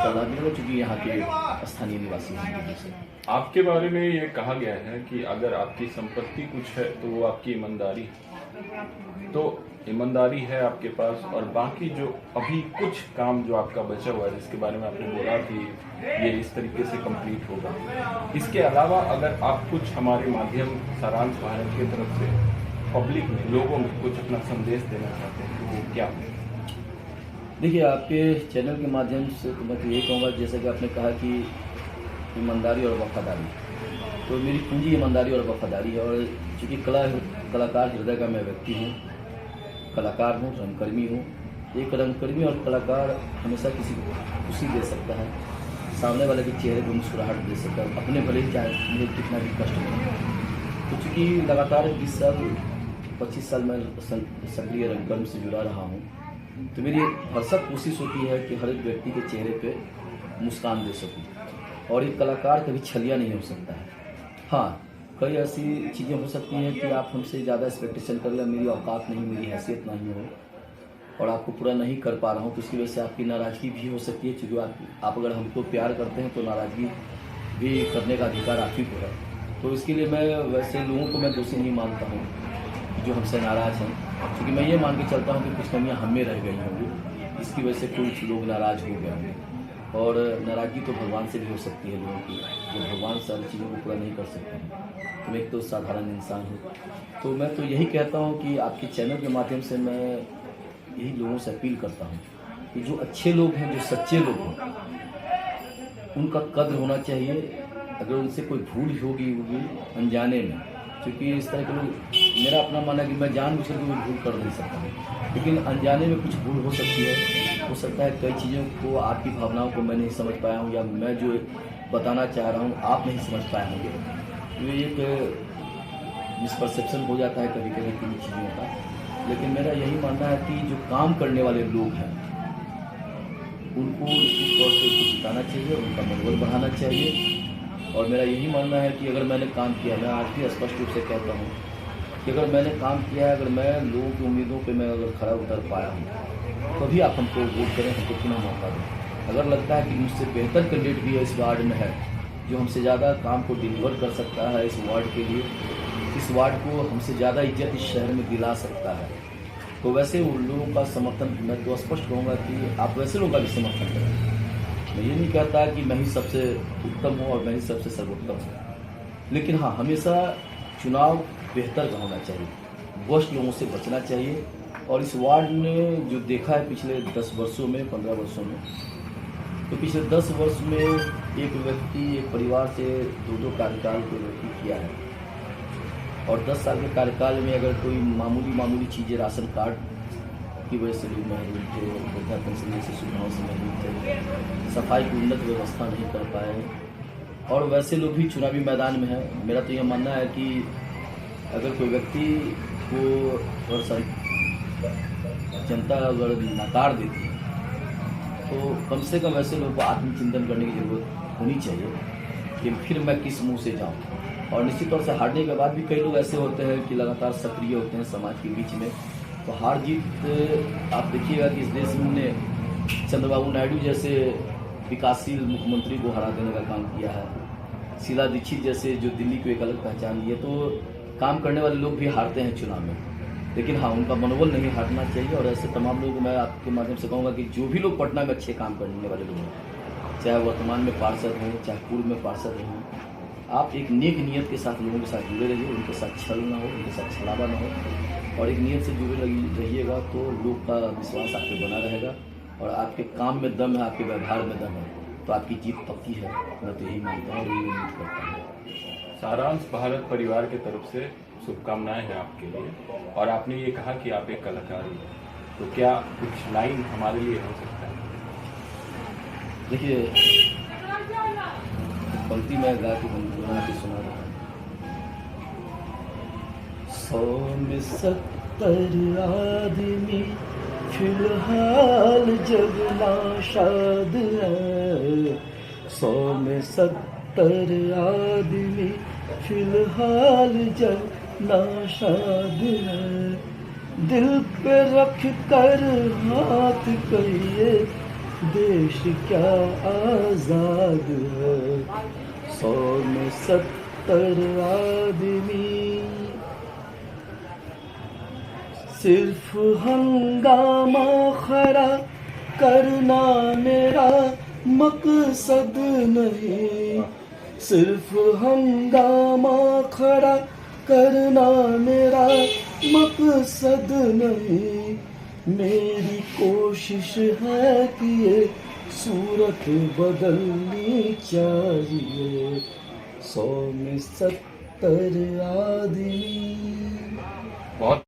करना भी होगा, चूँकि यहाँ के स्थानीय निवासी हैं। आपके बारे में ये कहा गया है कि अगर आपकी संपत्ति कुछ है तो वो आपकी ईमानदारी है। तो ईमानदारी है आपके पास, और बाकी जो अभी कुछ काम जो आपका बचा हुआ है जिसके बारे में आपने बोला कि ये इस तरीके से कंप्लीट होगा, इसके अलावा अगर आप कुछ हमारे माध्यम सारांश भारत की तरफ से पब्लिक में, लोगों में कुछ अपना संदेश देना चाहते हैं तो वो क्या है? देखिए, आपके चैनल के माध्यम से तो मैं तो यही कहूँगा, जैसा कि आपने कहा कि ईमानदारी और वफादारी, तो मेरी पूंजी ईमानदारी और वफादारी है। और चूँकि कलाकार हृदय का मैं व्यक्ति हूँ, कलाकार हूँ, रंगकर्मी हूँ। एक रंगकर्मी और कलाकार हमेशा किसी को खुशी दे सकता है, सामने वाले के चेहरे पर मुस्कुराहट दे सकता है, अपने भले ही चाहे मुझे कितना भी कष्ट मिले। तो चूँकि लगातार 20 साल 25 साल मैं सक्रिय रंगकर्म से जुड़ा रहा हूँ, तो मेरी भरसक कोशिश होती है कि हर एक व्यक्ति के चेहरे पे मुस्कान दे सकूं। और एक कलाकार कभी छलिया नहीं हो सकता है। हाँ, कई ऐसी चीज़ें हो सकती हैं कि आप हमसे ज़्यादा एक्सपेक्टेशन कर लें, मेरी औकात नहीं, मेरी हैसियत नहीं हो, और आपको पूरा नहीं कर पा रहा हूँ, तो उसकी वजह से आपकी नाराज़गी भी हो सकती है। क्योंकि आप अगर हमको प्यार करते हैं तो नाराज़गी भी करने का अधिकार आप ही को है। तो इसके लिए मैं वैसे लोगों को मैं दोषी नहीं मानता हूँ जो हमसे नाराज़ हैं, क्योंकि मैं ये मान के चलता हूँ कि कुछ कमियाँ हम में रह गई होंगी, इसकी वजह से कुछ लोग नाराज़ हो गए होंगे। और नाराज़गी तो भगवान से भी हो सकती है लोगों की, जो भगवान सारी चीज़ों को पूरा नहीं कर सकते हैं। तो मैं एक तो साधारण इंसान हूँ। तो मैं तो यही कहता हूँ कि आपके चैनल के माध्यम से मैं यही लोगों से अपील करता हूँ कि जो अच्छे लोग हैं, जो सच्चे लोग हैं, उनका कद्र होना चाहिए। अगर उनसे कोई भूल होगी अनजाने में, क्योंकि इस तरह के लोग, मेरा अपना मानना है कि मैं जानबूझकर कोई भूल कर नहीं सकता, लेकिन अनजाने में कुछ भूल हो सकती है। हो सकता है कई चीज़ों को, आपकी भावनाओं को मैं नहीं समझ पाया हूँ, या मैं जो बताना चाह रहा हूँ आप नहीं समझ पाए होंगे। तो ये एक मिसपरसेप्शन हो जाता है कभी कभी किन चीज़ों का। लेकिन मेरा यही मानना है कि जो काम करने वाले लोग हैं उनको निश्चित तौर से कुछ जिताना चाहिए, उनका मनोबल बढ़ाना चाहिए। और मेरा यही मानना है कि अगर मैंने काम किया, मैं आज भी स्पष्ट रूप से कहता हूँ कि अगर मैंने काम किया है, अगर मैं लोगों की उम्मीदों पे मैं अगर खरा उतर पाया हूँ, तो भी आप हमको वोट करें, हमको पुनः मौका दें। अगर लगता है कि मुझसे बेहतर कैंडिडेट भी इस वार्ड में है, जो हमसे ज़्यादा काम को डिलीवर कर सकता है इस वार्ड के लिए, इस वार्ड को हमसे ज़्यादा इज्जत इस शहर में दिला सकता है, तो वैसे उन लोगों का समर्थन मैं तो स्पष्ट कहूँगा कि आप वैसे लोगों का भी समर्थन करें। मैं ये नहीं कहता कि मैं ही सबसे उत्तम हूँ और मैं ही सबसे सर्वोत्तम हूँ, लेकिन हाँ, हमेशा चुनाव बेहतर का होना चाहिए, वर्स्ट लोगों से बचना चाहिए। और इस वार्ड ने जो देखा है पिछले 10 वर्षों में, 15 वर्षों में, तो पिछले 10 वर्ष में एक व्यक्ति, एक परिवार से 2-2 कार्यकाल को व्यक्ति किया है। और 10 साल के कार्यकाल में अगर कोई मामूली चीज़ें, राशन कार्ड की वजह से लोग महरूम थे, वृद्धा पेंशन जैसी सुविधाओं से महरूम थे, सफाई की उन्नत व्यवस्था नहीं कर पाए, और वैसे लोग भी चुनावी मैदान में हैं। मेरा तो यह मानना है कि अगर कोई व्यक्ति को और जनता अगर नकार देती है, तो कम से कम ऐसे लोगों को आत्मचिंतन करने की ज़रूरत होनी चाहिए कि फिर मैं किस मुँह से जाऊँ। और निश्चित तौर से हारने के बाद भी कई लोग ऐसे होते हैं कि लगातार सक्रिय होते हैं समाज के बीच में। तो हार जीत आप देखिएगा कि इस देश में हमने चंद्रबाबू नायडू जैसे विकासशील मुख्यमंत्री को हरा देने का काम किया है, शीला दीक्षित जैसे जो दिल्ली को एक अलग पहचान दी है। तो काम करने वाले लोग भी हारते हैं चुनाव में, लेकिन हाँ, उनका मनोबल नहीं हारना चाहिए। और ऐसे तमाम लोग मैं आपके माध्यम से कहूँगा कि जो भी लोग पटना में अच्छे काम करने वाले लोग हैं, चाहे वर्तमान में पार्षद हों, चाहे पूर्व में पार्षद हों, आप एक नेक नियत के साथ लोगों के साथ जुड़े रहिए, उनके साथ छल ना हो, उनके साथ छलावा ना हो, और एक नियत से जुड़े रहिएगा तो लोग का विश्वास आप पे बना रहेगा। और आपके काम में दम है, आपके व्यवहार में दम है, तो आपकी जीत पक्की है। मैं तो यही मानता हूँ और यही उम्मीद करता हूँ। सारांश भारत परिवार की तरफ से शुभकामनाएं हैं आपके लिए। और आपने ये कहा कि आप एक कलाकार हैं, तो क्या कुछ लाइन हमारे लिए हो सकता है? देखिए, पंक्ति में गा के गुनगुना के सुना रहा हूँ। 100 में 70 आदमी फिलहाल जग नाशाद है, 100 में 70 आदमी फिलहाल जग नाशाद है। दिल पे रख कर हाथ कहिए देश क्या आजाद है, 100 में 70 आदमी, सिर्फ हंगामा खड़ा करना मेरा मकसद नहीं, सिर्फ हंगामा खड़ा करना मेरा मकसद नहीं, मेरी कोशिश है कि ये सूरत बदलनी चाहिए, 100 में 70 आदमी। बहुत